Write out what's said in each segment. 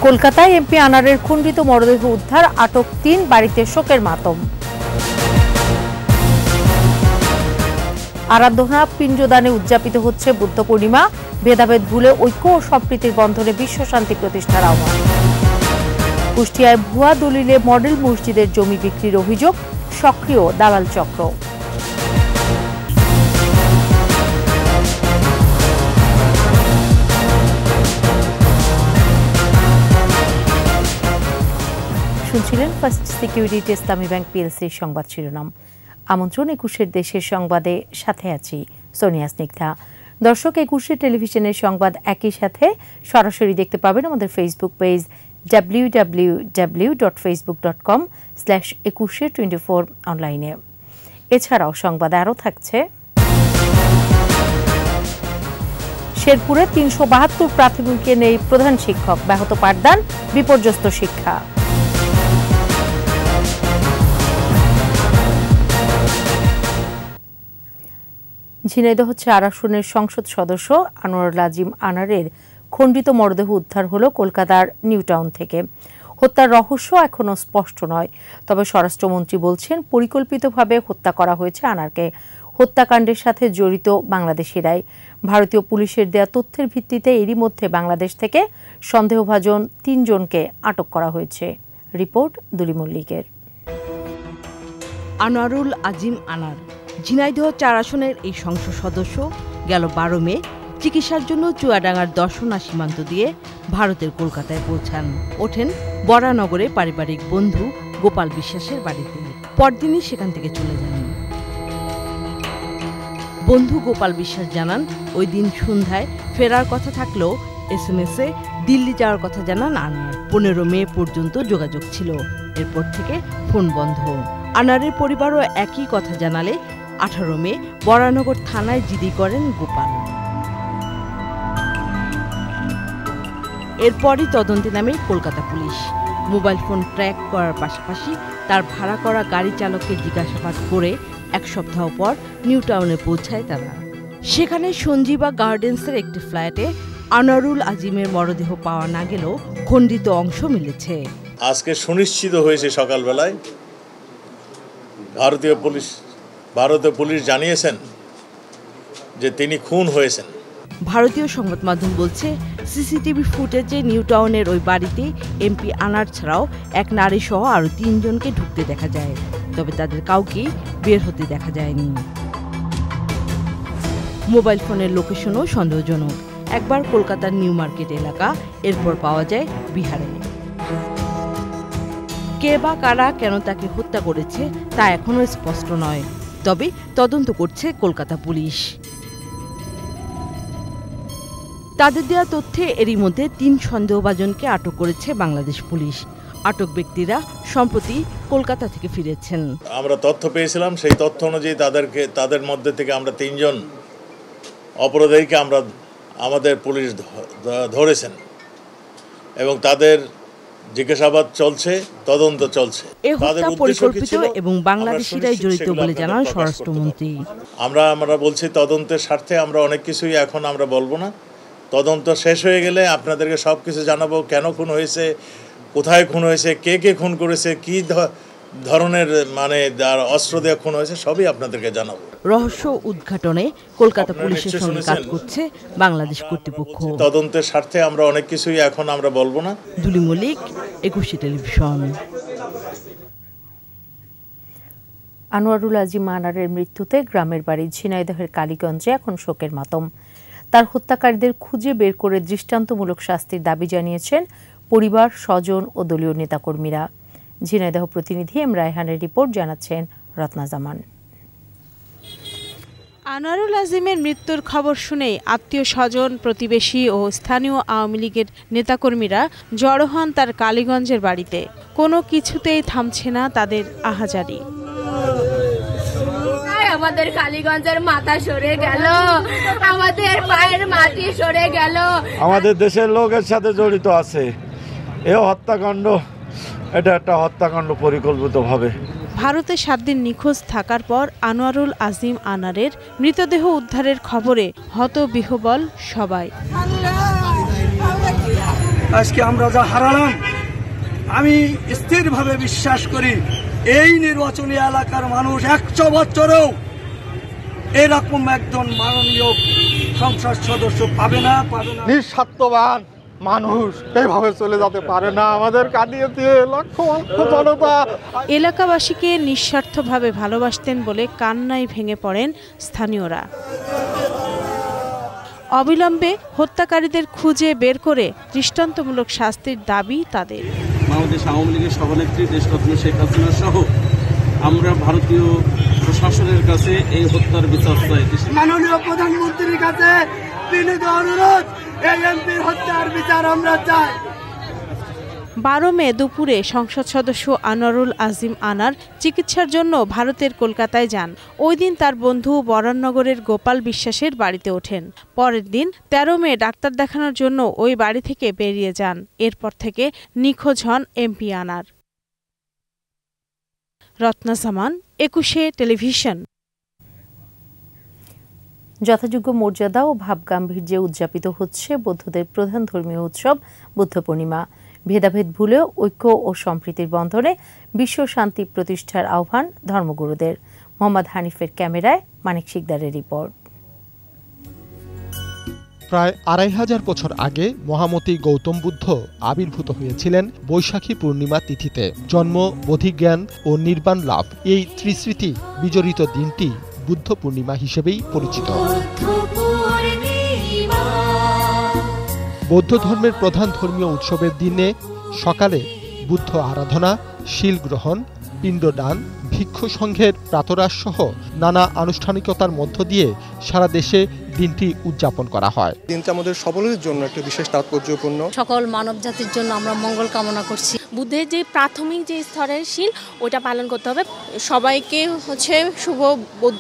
কলকাতায় এমপি আনারের খণ্ডিত মরদেহ উদ্ধার, আটক ৩, বাড়িতে শোকের মাতম। আরাধনা পিণ্ডদানে উদযাপিত হচ্ছে বুদ্ধ পূর্ণিমা, ভেদাভেদ ভুলে ঐক্য ও সম্প্রীতির বন্ধনে বিশ্ব শান্তি প্রতিষ্ঠার আহ্বান। কুষ্টিয়ায় ভুয়া দলিলে মডেল মসজিদের জমি বিক্রির অভিযোগ, সক্রিয় দালাল চক্র। শুনছিলেন ফার্স্ট সিকিউরিটি ইসলামী ব্যাংক পিএলসির সংবাদ শিরোনাম। আমন্ত্রণ ২১ দেশের সংবাদে, সাথে আছি সোনিয়া স্নিগ্ধা। দর্শক, ২১ টেলিভিশনের সংবাদ একই সাথে সরাসরি দেখতে পাবেন আমাদের ফেসবুক পেজ www.facebook.com/2124 অনলাইনে। এছাড়াও সংবাদে আরও থাকছে, শেরপুরে ৩৭২ প্রাথমিকে নেই প্রধান শিক্ষক, ব্যাহত পাঠদান, বিপর্যস্ত শিক্ষা। ঝিনাইদহ ৪ আসনের সংসদ সদস্য আনোয়ারুল আজিম আনারের খণ্ডিত মরদেহ উদ্ধার হল কলকাতার নিউ টাউন থেকে। হত্যার রহস্য এখনও স্পষ্ট নয়, তবে স্বরাষ্ট্রমন্ত্রী বলছেন পরিকল্পিতভাবে হত্যা করা হয়েছে আনারকে। হত্যাকাণ্ডের সাথে জড়িত বাংলাদেশিরাই। ভারতীয় পুলিশের দেয়া তথ্যের ভিত্তিতে এরই মধ্যে বাংলাদেশ থেকে সন্দেহভাজন ৩ জনকে আটক করা হয়েছে। রিপোর্ট দুলি মল্লিকের। আনোয়ারুল আজিম আনার ঝিনাইদহ ৪ আসনের এই সংসদ সদস্য গেল ১২ মে চিকিৎসার জন্য চুয়াডাঙ্গার দর্শনা সীমান্ত দিয়ে ভারতের কলকাতায় পৌঁছান। ওঠেন বরানগরে পারিবারিক বন্ধু গোপাল বিশ্বাসের বাড়িতে। পরদিনই সেখান থেকে চলে যান। বন্ধু গোপাল বিশ্বাস জানান, ওই দিন সন্ধ্যায় ফেরার কথা থাকলেও SMS-এ দিল্লি যাওয়ার কথা জানান আনার। ১৫ মে পর্যন্ত যোগাযোগ ছিল, এরপর থেকে ফোন বন্ধ। আনারের পরিবারও একই কথা জানালে ১৮ মে বরানগর থানায় জিডি করেন গোপাল। এরপরই তদন্তে নামে Kolkata police. Mobile phone track করার পাশাপাশি তার ভাড়া করা গাড়ি চালককে জিজ্ঞাসাবাদ করে ১ সপ্তাহ পর নিউ টাউনে পৌঁছায় তারা। সেখানে সঞ্জীবা গার্ডেন্সের একটি ফ্ল্যাটে আনোয়ারুল আজিমের মরদেহ পাওয়া না গেলেও খণ্ডিত অংশ মিলেছে। আজকে সুনিশ্চিত হয়েছে সকালবেলায়, ভারতীয় পুলিশ জানিয়েছেন যে তিনি খুন হয়েছেন। ভারতীয় সংবাদ মাধ্যম বলছে, সিসিটিভি ফুটেজে নিউ টাউনের ওই বাড়িতে এমপি আনার ছাড়াও এক নারী সহ আরও ৩ জনকে ঢুকতে দেখা যায়, তবে তাদের কাউকেই বের হতে দেখা যায়নি। মোবাইল ফোনের লোকেশনও সন্দেহজনক। একবার কলকাতার নিউ মার্কেট এলাকা, এরপর পাওয়া যায় বিহারে। কে বা কারা কেন তাকে হত্যা করেছে তা এখনও স্পষ্ট নয়, তবে তদন্ত করছে কলকাতা পুলিশ। তাদের দেওয়া তথ্যে এরই মধ্যে ৩ সন্দেহভাজনকে আটক করেছে বাংলাদেশ পুলিশ। আটক ব্যক্তিরা সম্প্রতি কলকাতা থেকে ফিরেছেন। আমরা তথ্য পেয়েছিলাম, সেই তথ্য অনুযায়ী তাদের মধ্যে থেকে আমরা ৩ জন অপরাধীকে আমাদের পুলিশ ধরেছেন এবং তাদের জিজ্ঞাসাবাদ চলছে, তদন্ত চলছে। এই হত্যা পরিকল্পিত এবং বাংলাদেশিরাই জড়িত বলে জানান স্বরাষ্ট্রমন্ত্রী। আমরা বলছি তদন্তের স্বার্থে আমরা অনেক কিছুই এখন আমরা বলবো না। তদন্ত শেষ হয়ে গেলে আপনাদেরকে সব কিছু জানাবো, কেন খুন হয়েছে, কোথায় খুন হয়েছে, কে খুন করেছে, কি ধরনের অস্ত্র দিয়ে খুন হয়েছে, সবই আপনাদেরকে জানাবো। রহস্য উদ্ঘাটনে কলকাতা পুলিশের সঙ্গে কাজ করছে বাংলাদেশ কর্তৃপক্ষ। তদন্তের স্বার্থে আমরা অনেক কিছুই এখন আমরা বলবো না। দুলি মল্লিক, ২১ টেলিভিশন। আনোয়ারুল আজিম আনারের মৃত্যুতে গ্রামের বাড়ি ঝিনাইদহের কালীগঞ্জে এখন শোকের মাতম। তার হত্যাকারীদের খুঁজে বের করে দৃষ্টান্তমূলক শাস্তির দাবি জানিয়েছেন পরিবার, স্বজন ও দলীয় নেতাকর্মীরা। ঝিনাইদহ প্রতিনিধি এম রায়হানের রিপোর্ট, জানাচ্ছেন রত্না জামান। আনোয়ারুল আজিমের মৃত্যুর খবর শুনেই আত্মীয় স্বজন, প্রতিবেশী ও স্থানীয় আওয়ামী লীগের নেতাকর্মীরা জড়ো হন তার কালীগঞ্জের বাড়িতে। কোনো কিছুতেই থামছে না তাদের আহাজারি। আমাদের কালীগঞ্জের মাথা সরে গেল, আমাদের পায়ের মাটি সরে গেল। আমাদের দেশের লোকের সাথে জড়িত আছে এ হত্যাকাণ্ড। এটা একটা হত্যাকাণ্ড পরিকল্পিতভাবে। ভারতে 7 দিন নিখোঁজ থাকার পর আনোয়ারুল আজিম আনারের মৃতদেহ উদ্ধারের খবরে হতবিহ্বল সবাই। আজকে আমরা যা হারালাম, আমি স্থিরভাবে বিশ্বাস করি এই নির্বাচনী এলাকার মানুষ 100 বছরেও এরকম একজন মাননীয় সংসদ সদস্য পাবে না। নিঃস্বার্থবান মানুষ এইভাবে চলে যেতে পারে না। আমাদের কাঁদিয়ে দিয়ে লক্ষ লক্ষ জনতা। এলাকাবাসীকে নিঃস্বার্থভাবে ভালোবাসতেন বলে কান্নায় ভেঙে পড়েন স্থানীয়রা। অবিলম্বে হত্যাকারীদের খুঁজে বের করে দৃষ্টান্তমূলক শাস্তির দাবি তাদের। বাংলাদেশ আওয়ামী লীগের সভানেত্রী দেশরত্ন শেখ হাসিনা সহ আমরা ভারতীয় প্রশাসনের কাছে এই হত্যার বিচার চাই। মাননীয় প্রধানমন্ত্রীর কাছে বিনীত অনুরোধ, এই এমপির হত্যার বিচার আমরা চাই। 12 মে দুপুরে সংসদ সদস্য আনোয়ারুল আজিম আনার চিকিৎসার জন্য ভারতের কলকাতায় যান। ওই দিন তার বন্ধু বরাননগরের গোপাল বিশ্বাসের বাড়িতে ওঠেন। পরের দিন 13 মে ডাক্তার দেখানোর জন্য ওই বাড়ি থেকে বেরিয়ে যান। এরপর থেকে নিখোঁজ হন এমপি আনার। রত্না সামান, 21 টেলিভিশন। যথাযোগ্য মর্যাদা ও ভাবগাম্ভীর্যে উদযাপিত হচ্ছে বৌদ্ধদের প্রধান ধর্মীয় উৎসব বুদ্ধ পূর্ণিমা। ভেদাভেদ ভুলেও ঐক্য ও সম্প্রীতির বন্ধনে বিশ্ব শান্তি প্রতিষ্ঠার আহ্বান ধর্মগুরুদের। মোহাম্মদ হানিফের ক্যামেরায় মানিক শিকদারের রিপোর্ট। প্রায় 2500 বছর আগে মহামতি গৌতম বুদ্ধ আবির্ভূত হয়েছিলেন বৈশাখী পূর্ণিমা তিথিতে। জন্ম, বোধিজ্ঞান ও নির্বাণ লাভ, এই ত্রিস্মৃতি বিজড়িত দিনটি বুদ্ধ পূর্ণিমা হিসেবেই পরিচিত। বৌদ্ধ ধর্মের প্রধান ধর্মীয় উৎসবের দিনে সকালে বুদ্ধ আরাধনা, শীল গ্রহণ, পিণ্ডদান, ভিক্ষু সংঘের প্রাতরাশ সহ নানা আনুষ্ঠানিকতার মধ্য দিয়ে সারা দেশে দিনটি উদযাপন করা হয়। দিনটা আমাদের সকলের জন্য একটা বিশেষ তাৎপর্যপূর্ণ। সকল মানব জাতির জন্য আমরা মঙ্গল কামনা করছি। বুদ্ধের যে প্রাথমিক যে স্তরের শীল, ওটা পালন করতে হবে। সবাইকে শুভ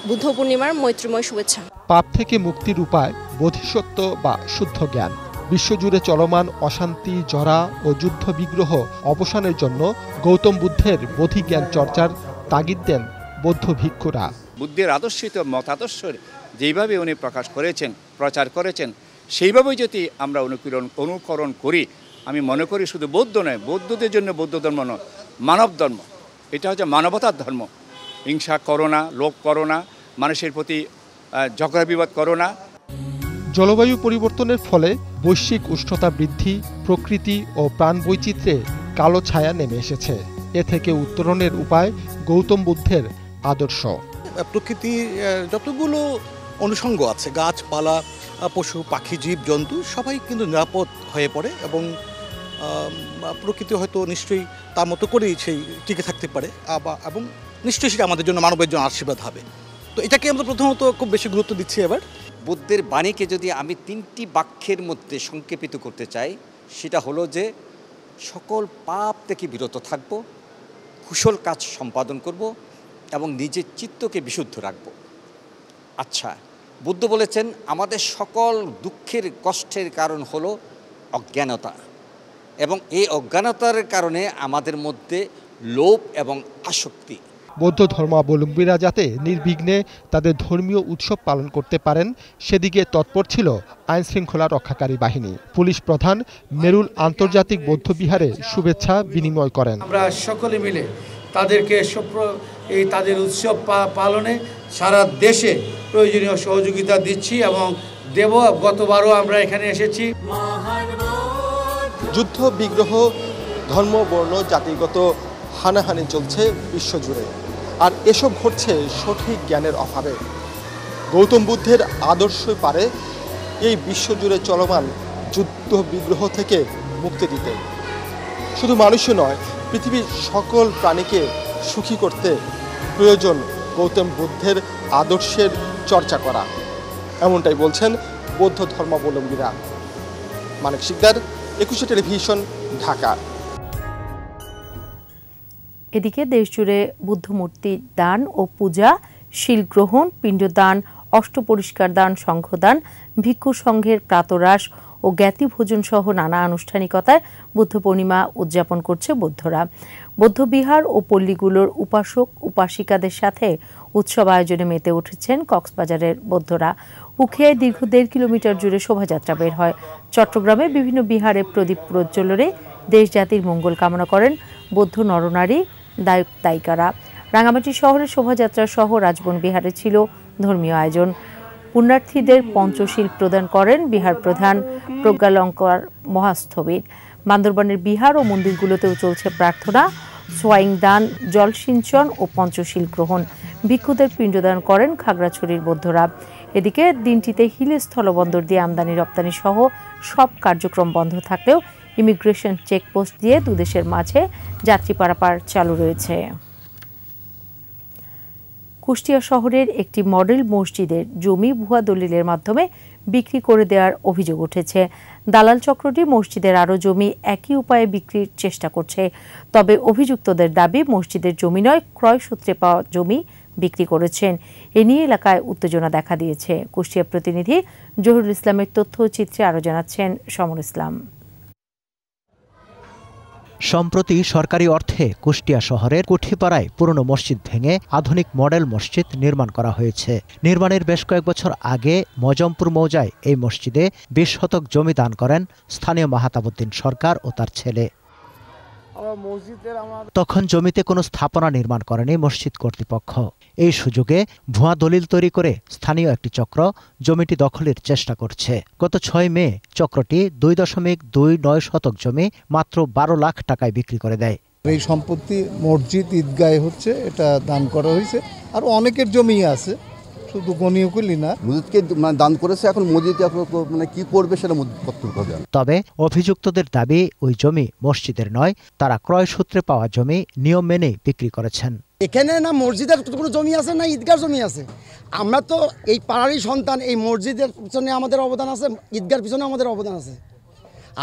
বুদ্ধ পূর্ণিমার মৈত্রীময় শুভেচ্ছা। পাপ থেকে মুক্তির উপায় বোধিসত্ত্ব বা শুদ্ধ জ্ঞান। বিশ্বজুড়ে চলমান অশান্তি, জরা ও যুদ্ধ বিগ্রহ অবসানের জন্য গৌতম বুদ্ধের বোধিজ্ঞান চর্চার তাগিদ দেন বৌদ্ধ ভিক্ষুরা। বুদ্ধের আদর্শিত মতাদর্শের যেইভাবে উনি প্রকাশ করেছেন, প্রচার করেছেন, সেইভাবেই যদি আমরা অনুকরণ করি, আমি মনে করি শুধু বৌদ্ধ নয়, বৌদ্ধদের জন্য বৌদ্ধ ধর্ম নয়, মানব ধর্ম। এটা হচ্ছে মানবতার ধর্ম। হিংসা করো না, লোভ করো না, মানুষের প্রতি ঝগড়া বিবাদ করো না। জলবায়ু পরিবর্তনের ফলে বৈশ্বিক উষ্ণতা বৃদ্ধি, প্রকৃতি ও প্রাণবৈচিত্র্যে কালো ছায়া নেমে এসেছে। এ থেকে উত্তরণের উপায় গৌতম বুদ্ধের আদর্শ। প্রকৃতির যতগুলো অনুষঙ্গ আছে, গাছপালা, পশু পাখি, জীব জন্তু, সবাই কিন্তু নিরাপদ হয়ে পড়ে এবং প্রকৃতি হয়তো নিশ্চয়ই তার মতো করেই সেই টিকে থাকতে পারে এবং নিশ্চয়ই সেটা আমাদের জন্য, মানবের জন্য আশীর্বাদ হবে। তো এটাকে আমরা প্রথমত খুব বেশি গুরুত্ব দিচ্ছি। এবার বুদ্ধের বাণীকে যদি আমি 3টি বাক্যের মধ্যে সংক্ষেপিত করতে চাই, সেটা হলো যে সকল পাপ থেকে বিরত থাকব, কুশল কাজ সম্পাদন করব এবং নিজের চিত্তকে বিশুদ্ধ রাখব। আচ্ছা, বুদ্ধ বলেছেন আমাদের সকল দুঃখের কষ্টের কারণ হলো অজ্ঞানতা, এবং এই অজ্ঞানতার কারণে আমাদের মধ্যে লোভ এবং আসক্তি। বৌদ্ধ ধর্মাবলম্বীরা যাতে নির্বিঘ্নে তাদের ধর্মীয় উৎসব পালন করতে পারেন সেদিকে তৎপর ছিল আইন শৃঙ্খলা রক্ষাকারী বাহিনী। পুলিশ প্রধান মেরুল আন্তর্জাতিক বৌদ্ধ বিহারে শুভেচ্ছা বিনিময় করেন। আমরা সকলে মিলে তাদেরকে এই তাদের উৎসব পালনে সারা দেশে প্রয়োজনীয় সহযোগিতা দিচ্ছি এবং দেব। গতবারও আমরা এখানে এসেছি। যুদ্ধ বিগ্রহ, ধর্ম, বর্ণ, জাতিগত হানাহানি চলছে বিশ্বজুড়ে, আর এসব ঘটছে সঠিক জ্ঞানের অভাবে। গৌতম বুদ্ধের আদর্শই পারে এই বিশ্বজুড়ে চলমান যুদ্ধ বিগ্রহ থেকে মুক্তি দিতে। শুধু মানুষই নয়, পৃথিবীর সকল প্রাণীকে সুখী করতে প্রয়োজন গৌতম বুদ্ধের আদর্শের চর্চা করা, এমনটাই বলছেন বৌদ্ধ ধর্মাবলম্বীরা। মানিক শিকদার, 21 টেলিভিশন, ঢাকা। এদিকে দেশজুড়ে বুদ্ধমূর্তি দান ও পূজা, শীল গ্রহণ, পিণ্ডদান, অষ্টপরিষ্কার দান, সংঘদান, ভিক্ষু সংঘের প্রাতরাশ ও জ্ঞাতি ভোজন সহ নানা আনুষ্ঠানিকতায় বুদ্ধ পূর্ণিমা উদযাপন করছে বৌদ্ধরা। বৌদ্ধবিহার ও পল্লীগুলোর উপাসক উপাসিকাদের সাথে উৎসব আয়োজনে মেতে উঠেছেন কক্সবাজারের বৌদ্ধরা। উখিয়ায় দীর্ঘ 1.5 কিলোমিটার জুড়ে শোভাযাত্রা বের হয়। চট্টগ্রামে বিভিন্ন বিহারে প্রদীপ প্রজ্বলনে দেশ জাতির মঙ্গল কামনা করেন বৌদ্ধ নরনারী দায়ক দায়িকারা। রাঙামাটি শহরের শোভাযাত্রা সহ রাজবন বিহারে ছিল ধর্মীয় আয়োজন। পুণ্যার্থীদের পঞ্চশীল প্রদান করেন বিহার প্রধান প্রজ্ঞালঙ্কার মহাস্থবির। বান্দরবানের বিহার ও মন্দিরগুলোতেও চলছে প্রার্থনা, সোয়াইং দান, জলসিঞ্চন ও পঞ্চশীল গ্রহণ। ভিক্ষুদের পিণ্ডদান করেন খাগড়াছড়ির বৌদ্ধরা। এদিকে দিনটিতে হিলি স্থলবন্দর দিয়ে আমদানি রপ্তানি সহ সব কার্যক্রম বন্ধ থাকলেও ইমিগ্রেশন চেকপোস্ট দিয়ে দুদেশের মাঝে যাত্রী পারাপার চালু রয়েছে। কুষ্টিয়া শহরের একটি মডেল মসজিদের জমি ভুয়া দলিলের মাধ্যমে বিক্রি করে দেওয়ার অভিযোগ উঠেছে। দালাল চক্রটি মসজিদের আরও জমি একই উপায়ে বিক্রির চেষ্টা করছে। তবে অভিযুক্তদের দাবি মসজিদের জমি নয়, ক্রয় সূত্রে পাওয়া জমি বিক্রি করেছেন। এ নিয়ে এলাকায় উত্তেজনা দেখা দিয়েছে। কুষ্টিয়া প্রতিনিধি জহুরুল ইসলামের তথ্যচিত্রে আরও জানাচ্ছেন সমর ইসলাম। সম্প্রতি সরকারি অর্থে কুষ্টিয়া শহরের কুঠিপাড়ায় পুরনো মসজিদ ভেঙে আধুনিক মডেল মসজিদ নির্মাণ করা হয়েছে। নির্মাণের বেশ কয়েক বছর আগে মজমপুর মৌজায় এই মসজিদে 20 শতক জমি দান করেন স্থানীয় মাহাতাবুদ্দিন সরকার ও তার ছেলে। তখন জমিতে কোনো স্থাপনা নির্মাণ করেনি মসজিদ কর্তৃপক্ষ। এই সুযোগে ভুয়া দলিল তৈরি করে স্থানীয় একটি চক্র জমিটি দখলের চেষ্টা করছে। গত 6 মে চক্রটি 2.29 শতক জমি মাত্র 12 লাখ টাকায় বিক্রি করে দেয়। এই সম্পত্তি মসজিদ ঈদগাহে হচ্ছে, এটা দান করা হয়েছে। আর অনেকের জমি আছে, শুধু গণীয় করলি না, মসজিদকে দান করেছে। এখন মসজিদ কি করবে সেটা কর্তৃপক্ষ জানে। তবে অভিযুক্তদের দাবি ওই জমি মসজিদের নয়, তারা ক্রয় সূত্রে পাওয়া জমি নিয়ম মেনে বিক্রি করেছেন। এখানে না মসজিদের কোনো জমি আছে না ঈদগাহ জমি আছে। আমরা তো এই পাড়ারই সন্তান, এই মসজিদের পিছনে আমাদের অবদান আছে, ঈদগাহর পিছনে আমাদের অবদান আছে।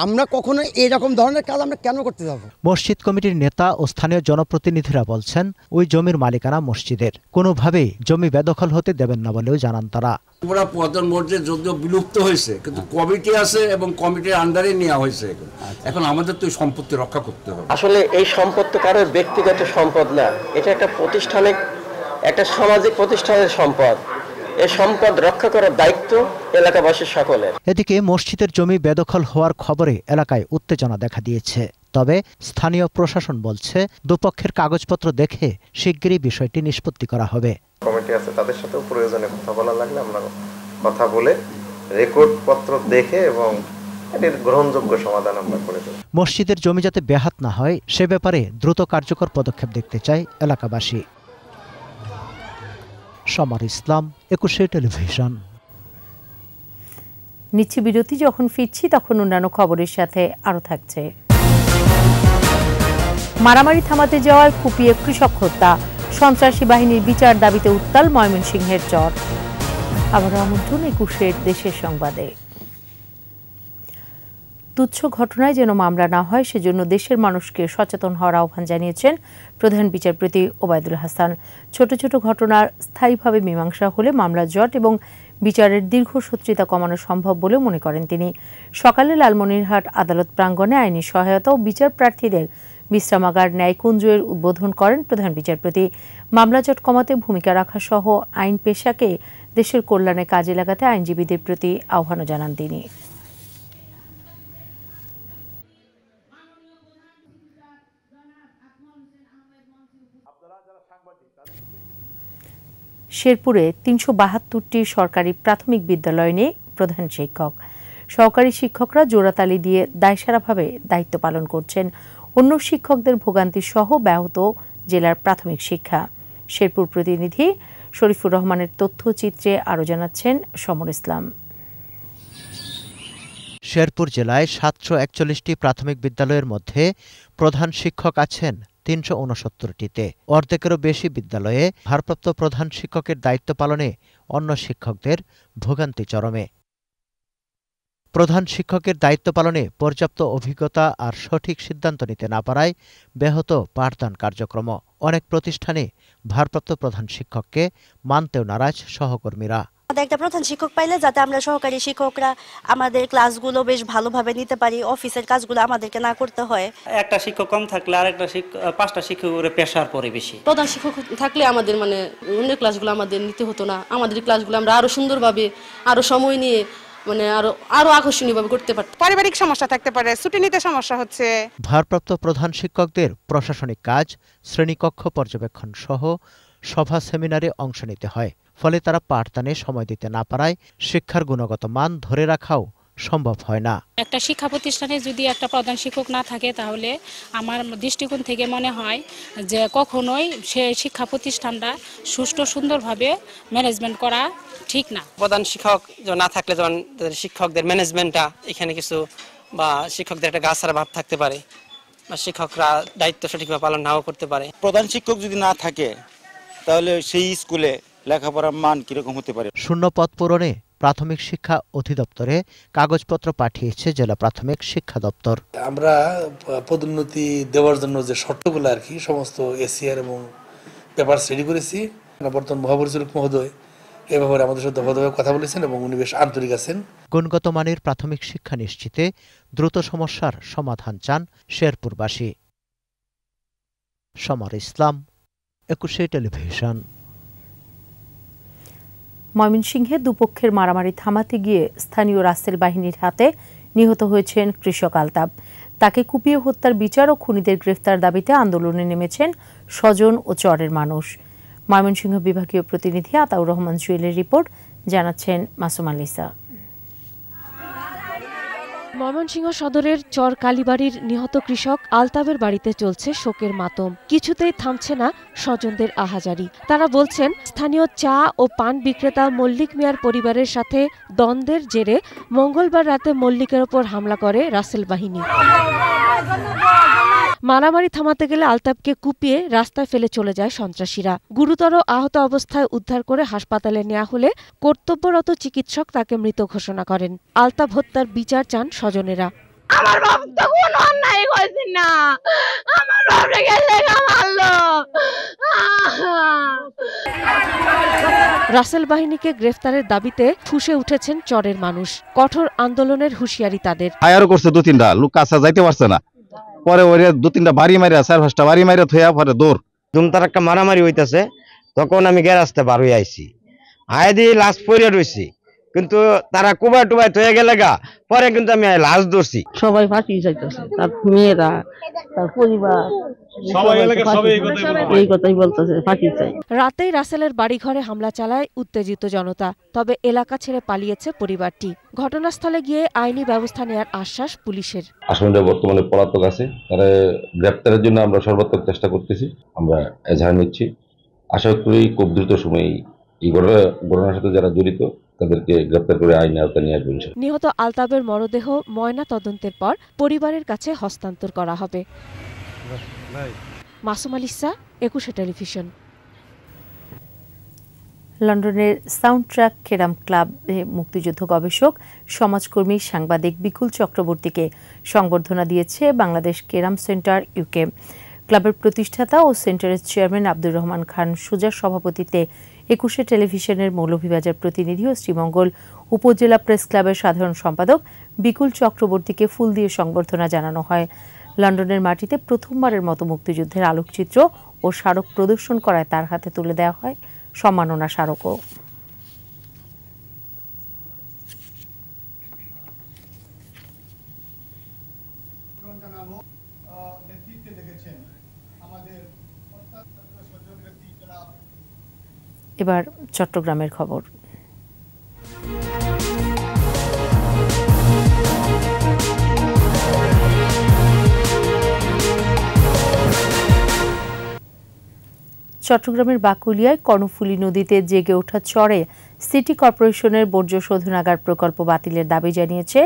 আমরা কখনো এইরকম ধরনের কাজ আমরা কেন করতে যাব? মসজিদ কমিটির নেতা ও স্থানীয় জনপ্রতিনিধিরা বলছেন ওই জমির মালিকানা মসজিদের, কোনোভাবেই জমি বেদখল হতে দেবেন না বলেও জানান তারা। পুরা পুরাতন মসজিদ যদিও বিলুপ্ত হয়েছে, কিন্তু কমিটি আছে এবং কমিটির আন্ডারে নেওয়া হয়েছে। এখন আমাদের তো সম্পত্তি রক্ষা করতে হবে। আসলে এই সম্পত্তি কারোর ব্যক্তিগত সম্পদ না, এটা একটা প্রতিষ্ঠানিক, একটা সামাজিক প্রতিষ্ঠানের সম্পদ। এই সম্পদ রক্ষা করার দায়িত্ব এলাকাবাসীর সকলের। এদিকে মসজিদের জমি বেদখল হওয়ার খবরে এলাকায় উত্তেজনা দেখা দিয়েছে। তবে স্থানীয় প্রশাসন বলছে দুপক্ষের কাগজপত্র দেখে শিগগিরই বিষয়টি নিষ্পত্তি করা হবে। কমিটি আছে, তাদের সাথেও প্রয়োজনে কথা বলা লাগলে আমরা কথা বলে রেকর্ড পত্র দেখে এবং এর গ্রহণযোগ্য সমাধান আমরা করে দেব। মসজিদের জমি যাতে ব্যাহত না হয় সে ব্যাপারে দ্রুত কার্যকর পদক্ষেপ দেখতে চায় এলাকাবাসী। সমর ইসলাম, 21 টেলিভিশন। নিচ্ছি বিরতি, যখন ফিরছি তখন অন্যান্য খবরের সাথে আরও থাকছে। মারামারি থামাতে যাওয়ায় কুপিয়ে কৃষক হত্যা, সন্ত্রাসী বাহিনীর বিচার দাবিতে উত্তাল ময়মনসিংহের চর। আবার আমন্ত্রণ 21 দেশের সংবাদে। তুচ্ছ ঘটনায় যেন মামলা না হয় সেজন্য দেশের মানুষকে সচেতন হওয়ার আহ্বান জানিয়েছেন প্রধান বিচারপতি ওবায়দুল হাসান। ছোট ছোট ঘটনার স্থায়ীভাবে মীমাংসা হলে মামলা জট এবং বিচারের দীর্ঘসূত্রিতা কমানো সম্ভব বলে মনে করেন তিনি। সকালে লালমনিরহাট আদালত প্রাঙ্গণে আইনি সহায়তা ও বিচার প্রার্থীদের বিশ্রামাগার ন্যায়কুঞ্জের উদ্বোধন করেন প্রধান বিচারপতি। মামলা জট কমাতে ভূমিকা রাখা সহ আইন পেশাকে দেশের কল্যাণে কাজে লাগাতে আইনজীবীদের প্রতি আহ্বানও জানান তিনি। শেরপুরে ৩৭২টি সরকারি প্রাথমিক বিদ্যালয় নিয়ে প্রধান শিক্ষক। সহকারী শিক্ষকরা জোড়াতালি দিয়ে দায়সারাভাবে দায়িত্ব পালন করছেন। অন্য শিক্ষকদের ভোগান্তি সহ ব্যাহত জেলার প্রাথমিক শিক্ষা। শেরপুর প্রতিনিধি শরীফুর রহমানের তথ্যচিত্রে আরও জানাচ্ছেন সমর ইসলাম। শেরপুর জেলায় ৭৪১টি প্রাথমিক বিদ্যালয়ের মধ্যে প্রধান শিক্ষক আছেন ৩৬৯টিতে। অর্ধেকেরও বেশি বিদ্যালয়ে ভারপ্রাপ্ত প্রধান শিক্ষকের দায়িত্ব পালনে অন্য শিক্ষকদের ভোগান্তি চরমে। প্রধান শিক্ষকের দায়িত্ব পালনে পর্যাপ্ত অভিজ্ঞতা আর সঠিক সিদ্ধান্ত নিতে না পারায় ব্যাহত পাঠদান কার্যক্রম। অনেক প্রতিষ্ঠানে ভারপ্রাপ্ত প্রধান শিক্ষককে মানতেও নারাজ সহকর্মীরা। আমাদের একটা প্রধান শিক্ষক পাইলে যাতে আমরা সহকারী শিক্ষকরা আমাদের ক্লাসগুলো বেশ ভালোভাবে নিতে পারি, অফিসের কাজগুলো আমাদেরকে না করতে হয়। একটা শিক্ষক কম থাকলে আর একটা 5টা শিক্ষকের প্রেশার পড়ে বেশি। প্রধান শিক্ষক থাকলে আমাদের অন্য ক্লাসগুলো আমাদের নিতে হতো না, আমাদের ক্লাসগুলো আমরা আরো সুন্দরভাবে আরো সময় নিয়ে আরো আকর্ষণীয়ভাবে করতে পারতাম। পারিবারিক সমস্যা থাকতে পারে, ছুটি নিতে সমস্যা হচ্ছে। ভারপ্রাপ্ত প্রধান শিক্ষকদের প্রশাসনিক কাজ, শ্রেণীকক্ষ পর্যবেক্ষণ সহ সভা সেমিনারে অংশ নিতে হয়। ফলে তারা পাঠদানে সময় দিতে না পারায় শিক্ষার গুণগত মান ধরে রাখাও সম্ভব হয় না। একটা শিক্ষা প্রতিষ্ঠানে যদি একটা প্রধান শিক্ষক না থাকে তাহলে আমার দৃষ্টিকোণ থেকে মনে হয় যে কখনোই সে শিক্ষা প্রতিষ্ঠানটা সুষ্ঠু সুন্দরভাবে ম্যানেজমেন্ট করা ঠিক না। প্রধান শিক্ষক না থাকলে যেমন শিক্ষকদের ম্যানেজমেন্টটা এখানে কিছু বা শিক্ষকদের একটা গাছারা ভাব থাকতে পারে বা শিক্ষকরা দায়িত্ব সঠিকভাবে পালন নাও করতে পারে। প্রধান শিক্ষক যদি না থাকে তাহলে সেই স্কুলে লেখাপড়ার মান কিরকম হতে পারে। শূন্য পদ পূরণে প্রাথমিক শিক্ষা অধিদপ্তরে কাগজপত্র পাঠিয়েছে জেলা প্রাথমিক শিক্ষা দপ্তর। আমরা পদোন্নতি দেওয়ার জন্য যে শর্তগুলো আর কি সমস্ত এসিআর এবং পেপার রেডি করেছি। বর্তমান মহাপরিচালক মহোদয় এ ব্যাপারে আমাদের সাথে দফাদফায় কথা বলেছেন এবং উনি বেশ আন্তরিক আছেন। গুণগত মানের প্রাথমিক শিক্ষা নিশ্চিতে দ্রুত সমস্যার সমাধান চান শেরপুরবাসী। সমর ইসলাম, 21 টেলিভিশন। ময়মনসিংহে দুপক্ষের মারামারি থামাতে গিয়ে স্থানীয় রাসেল বাহিনীর হাতে নিহত হয়েছেন কৃষক আলতাব। তাকে কুপিয়ে হত্যার বিচার ও খুনিদের গ্রেফতার দাবিতে আন্দোলনে নেমেছেন স্বজন ও চরের মানুষ। ময়মনসিংহ বিভাগীয় প্রতিনিধি আতাউর রহমান জুয়েলের রিপোর্ট, জানাচ্ছেন মাসুম আলিসা। ময়মনসিংহ সদরের চর কালীবাড়ির নিহত কৃষক আলতাবের বাড়িতে চলছে শোকের মাতম। কিছুতেই থামছে না স্বজনদের আহাজারি। তারা বলছেন, স্থানীয় চা ও পান বিক্রেতা মল্লিক মিয়ার পরিবারের সাথে দ্বন্দ্বের জেরে মঙ্গলবার রাতে মল্লিকের ওপর হামলা করে রাসেল বাহিনী। মারামারি থামাতে গেলে আলতাবকে কুপিয়ে রাস্তায় ফেলে চলে যায় সন্ত্রাসীরা। গুরুতর আহত অবস্থায় উদ্ধার করে হাসপাতালে নেওয়া হলে কর্তব্যরত চিকিৎসক তাকে মৃত ঘোষণা করেন। আলতাব হত্যার বিচার চান স্বজনেরা। আমার বাপ তো কোনো অন্যায় করেছে না, আমার বাপরে গেলে মারলো। রাসেল বাহিনীকে গ্রেফতারের দাবিতে ফুঁসে উঠেছেন চরের মানুষ। কঠোর আন্দোলনের হুঁশিয়ারি তাদের। ফায়ারও করছে 2-3টা লোক, কাছে যাইতে পারছে না। পরে ওরে 2-3টা বাড়ি মারিয়া 4-5টা বাড়ি মারিয়া থইয়া পরে দৌড়। ধুমতার একটা মারামারি হইতেছে, তখন আমি গ্যারাজতে বার হয়ে আইছি, আয় দিয়ে লাশ পড়ে রয়েছি, কিন্তু তারা কুবাই টুবাই থয়ে গেলে গা, পরে কিন্তু আমি লাশ ধরছি। সবাই ফাঁসি চাইতেছে, তার মেয়েরা, তার পরিবার এই কথাই বলতেছে, ফাঁসি চাই। রাতেই রাসেলের বাড়িঘরে হামলা চালায় উত্তেজিত জনতা। তবে এলাকা ছেড়ে পালিয়েছে পরিবারটি। ঘটনাস্থলে গিয়ে আইনি ব্যবস্থা নেওয়ার আশ্বাস পুলিশের। আসামিরা বর্তমানে পলাতক আছে, তারা গ্রেপ্তারের জন্য আমরা সর্বাত্মক চেষ্টা করতেছি, আমরা এজাহার নিচ্ছি। আশা করি খুব দ্রুত সময়ে এই ঘটনার সাথে যারা জড়িত তাদেরকে গ্রেপ্তার করে আইনের আওতায় নিয়ে আসবেন। নিহত আলতাবের মরদেহ ময়না তদন্তের পর পরিবারের কাছে হস্তান্তর করা হবে। মাসুম আলিসা, 21 টেলিভিশন। লন্ডনের সাউন্ড ট্র্যাক কেরাম ক্লাবে মুক্তিযুদ্ধ গবেষক, সমাজকর্মী, সাংবাদিক বিকুল চক্রবর্তীকে সংবর্ধনা দিয়েছে বাংলাদেশ কেরাম সেন্টার ইউকে। ক্লাবের প্রতিষ্ঠাতা ও সেন্টারের চেয়ারম্যান আব্দুর রহমান খান সুজার সভাপতিত্বে 21 টেলিভিশনের মৌলভীবাজার প্রতিনিধি ও শ্রীমঙ্গল উপজেলা প্রেস ক্লাবের সাধারণ সম্পাদক বিকুল চক্রবর্তীকে ফুল দিয়ে সংবর্ধনা জানানো হয়। লন্ডনের মাটিতে প্রথমবারের মতো মুক্তিযুদ্ধের আলোকচিত্র ও স্মারক প্রদর্শন করায় তার হাতে তুলে দেওয়া হয় সম্মাননা স্মারকও। এবার চট্টগ্রামের খবর। চট্টগ্রামের বাকুলিয়ায় কর্ণফুলী নদীতে জেগে ওঠা চরে সিটি কর্পোরেশনের বর্জ্য শোধনাগার প্রকল্প বাতিলের দাবি জানিয়েছে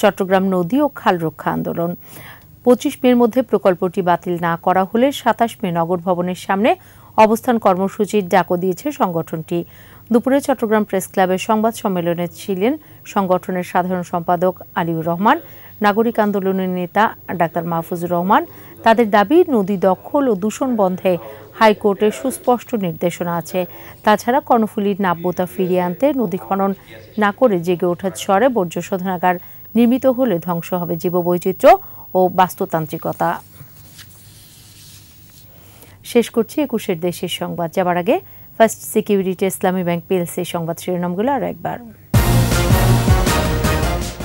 চট্টগ্রাম নদী ও খাল রক্ষা আন্দোলন। 25 মের মধ্যে প্রকল্পটি বাতিল না করা হলে 27 মে নগর ভবনের সামনে অবস্থান কর্মসূচির ডাকও দিয়েছে সংগঠনটি। দুপুরে চট্টগ্রাম প্রেস ক্লাবের সংবাদ সম্মেলনে ছিলেন সংগঠনের সাধারণ সম্পাদক আলিউর রহমান, নাগরিক আন্দোলনের নেতা ডাক্তার মাহফুজুর রহমান। তাদের দাবি, নদী দখল ও দূষণ বন্ধে হাইকোর্টের সুস্পষ্ট নির্দেশনা আছে। তাছাড়া কর্ণফুলীর নাব্যতা ফিরিয়ে আনতে নদী খনন না করে জেগে ওঠার স্বরে বর্জ্য শোধনাগার নির্মিত হলে ধ্বংস হবে জীববৈচিত্র্য ও বাস্তুতান্ত্রিকতা। শেষ করছি ২১ দেশের সংবাদ। যাবার আগে ফার্স্ট সিকিউরিটি ইসলামী ব্যাংক পিএলসি সংবাদ শিরোনামগুলো আরো একবার।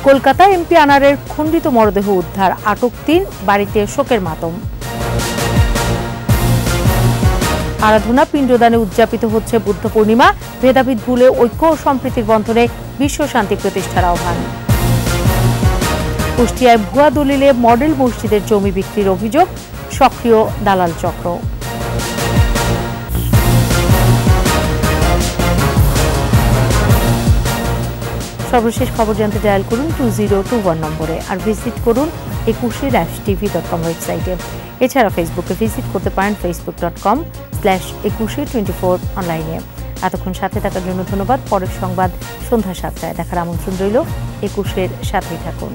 কলকাতা এমপি আনারের খণ্ডিত মরদেহ উদ্ধার, আটক ৩, বাড়িতে শোকের মাতম। আরাধনা পিণ্ডদানে উদযাপিত হচ্ছে বুদ্ধ পূর্ণিমা, ভেদাভেদ ভুলে ঐক্য ও সম্প্রীতির বন্ধনে বিশ্ব শান্তি প্রতিষ্ঠার আহ্বান। কুষ্টিয়ায় ভুয়া দলিলে মডেল মসজিদের জমি বিক্রির অভিযোগ, সক্রিয় দালাল চক্র। সর্বশেষ খবর জানতে ডায়াল করুন 2021 নম্বরে, আর ভিজিট করুন 21-tv.com ওয়েবসাইটে। এছাড়া ফেসবুকে ভিজিট করতে পারেন facebook.com/2124 অনলাইনে। এতক্ষণ সাথে থাকার জন্য ধন্যবাদ। পরের সংবাদ সন্ধ্যা ৭টায় দেখার আমন্ত্রণ রইল। ২১-এর সাথেই থাকুন।